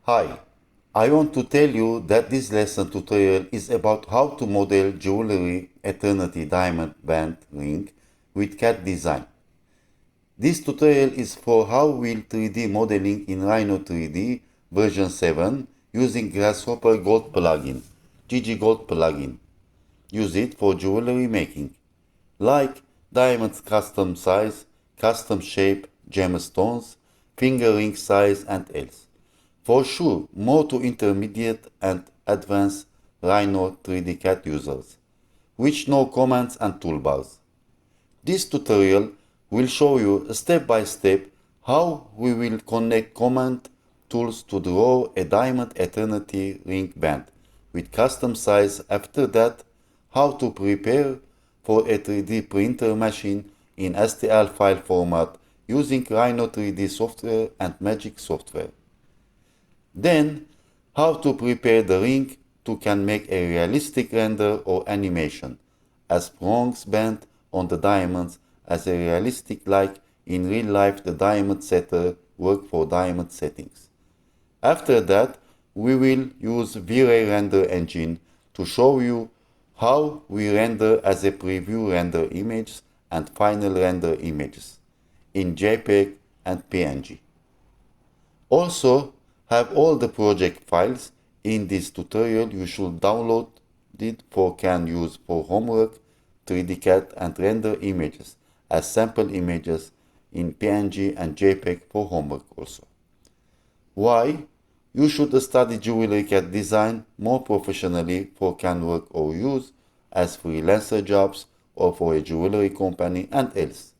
Hi, I want to tell you that this lesson tutorial is about how to model jewelry eternity diamond band ring with CAD design. This tutorial is for how we'll 3D modeling in Rhino 3D version 7 using Grasshopper Gold Plugin, GG Gold Plugin. Use it for jewelry making, like diamonds custom size, custom shape, gemstones, finger ring size and else. For sure, more to intermediate and advanced Rhino 3D CAD users, which know commands and toolbars. This tutorial will show you step by step how we will connect command tools to draw a diamond eternity ring band with custom size. After that, how to prepare for a 3D printer machine in STL file format using Rhino 3D software and Magic software. Then, how to prepare the ring to can make a realistic render or animation, as prongs bend on the diamonds as a realistic like in real life the diamond setter work for diamond settings. After that, we will use V-Ray render engine to show you how we render as a preview render images and final render images in JPG and PNG. Also, have all the project files in this tutorial. You should download it for can use for homework, 3D CAD and render images as sample images in PNG and JPEG for homework also. Why? You should study jewelry CAD design more professionally for can work or use as freelancer jobs or for a jewelry company and else.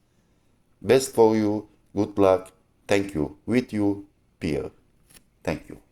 Best for you, good luck, thank you, with you, Pierre. Thank you.